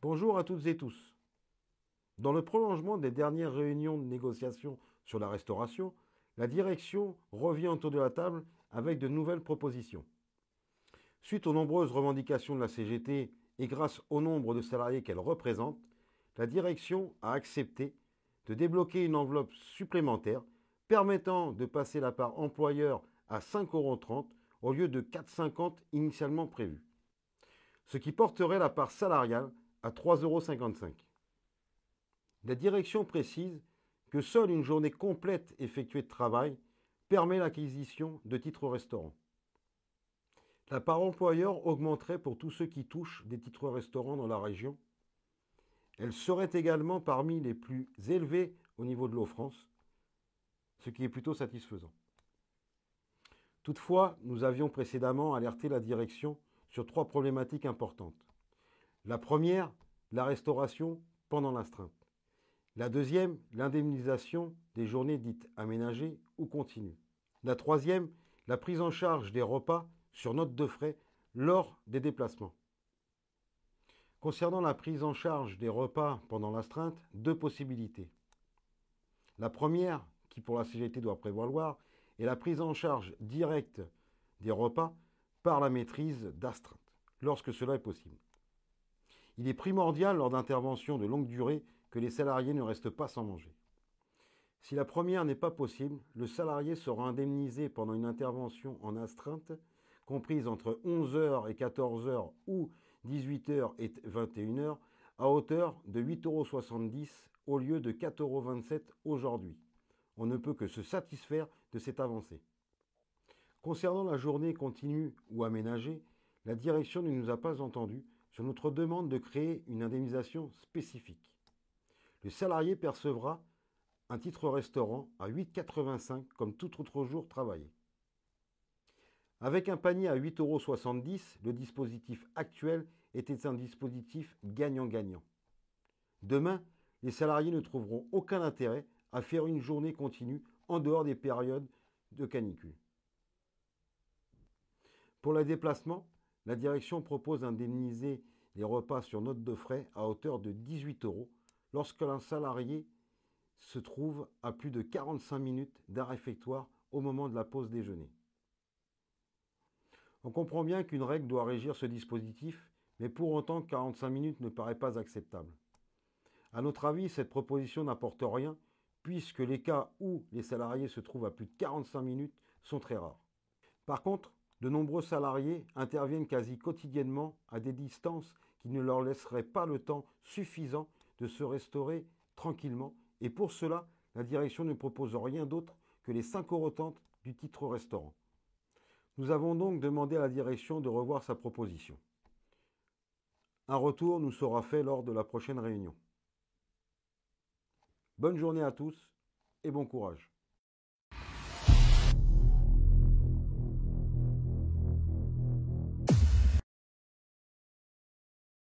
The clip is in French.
Bonjour à toutes et tous. Dans le prolongement des dernières réunions de négociation sur la restauration, la direction revient autour de la table avec de nouvelles propositions. Suite aux nombreuses revendications de la CGT et grâce au nombre de salariés qu'elle représente, la direction a accepté de débloquer une enveloppe supplémentaire permettant de passer la part employeur à 5,30 € au lieu de 4,50 € initialement prévu, ce qui porterait la part salariale à 3,55 €. La direction précise que seule une journée complète effectuée de travail permet l'acquisition de titres restaurants. La part employeur augmenterait pour tous ceux qui touchent des titres restaurants dans la région. Elle serait également parmi les plus élevées au niveau de l'offrance, ce qui est plutôt satisfaisant. Toutefois, nous avions précédemment alerté la direction sur 3 problématiques importantes. La première, la restauration pendant l'astreinte. La deuxième, l'indemnisation des journées dites aménagées ou continues. La troisième, la prise en charge des repas sur note de frais lors des déplacements. Concernant la prise en charge des repas pendant l'astreinte, 2 possibilités. La première, qui pour la CGT doit prévaloir, est la prise en charge directe des repas par la maîtrise d'astreinte, lorsque cela est possible. Il est primordial lors d'interventions de longue durée que les salariés ne restent pas sans manger. Si la première n'est pas possible, le salarié sera indemnisé pendant une intervention en astreinte, comprise entre 11 h et 14 h ou 18 h et 21 h, à hauteur de 8,70 € au lieu de 4,27 € aujourd'hui. On ne peut que se satisfaire de cette avancée. Concernant la journée continue ou aménagée, la direction ne nous a pas entendus sur notre demande de créer une indemnisation spécifique. Le salarié percevra un titre restaurant à 8,85 € comme tout autre jour travaillé. Avec un panier à 8,70 €, le dispositif actuel était un dispositif gagnant-gagnant. Demain, les salariés ne trouveront aucun intérêt à faire une journée continue en dehors des périodes de canicule. Pour les déplacements, la direction propose d'indemniser les repas sur note de frais à hauteur de 18 € lorsque un salarié se trouve à plus de 45 minutes d'un réfectoire au moment de la pause déjeuner. On comprend bien qu'une règle doit régir ce dispositif, mais pour autant 45 minutes ne paraît pas acceptable. À notre avis, cette proposition n'apporte rien, puisque les cas où les salariés se trouvent à plus de 45 minutes sont très rares. Par contre, de nombreux salariés interviennent quasi quotidiennement à des distances qui ne leur laisseraient pas le temps suffisant de se restaurer tranquillement, et pour cela, la direction ne propose rien d'autre que les 5,30 € du titre restaurant. Nous avons donc demandé à la direction de revoir sa proposition. Un retour nous sera fait lors de la prochaine réunion. Bonne journée à tous et bon courage.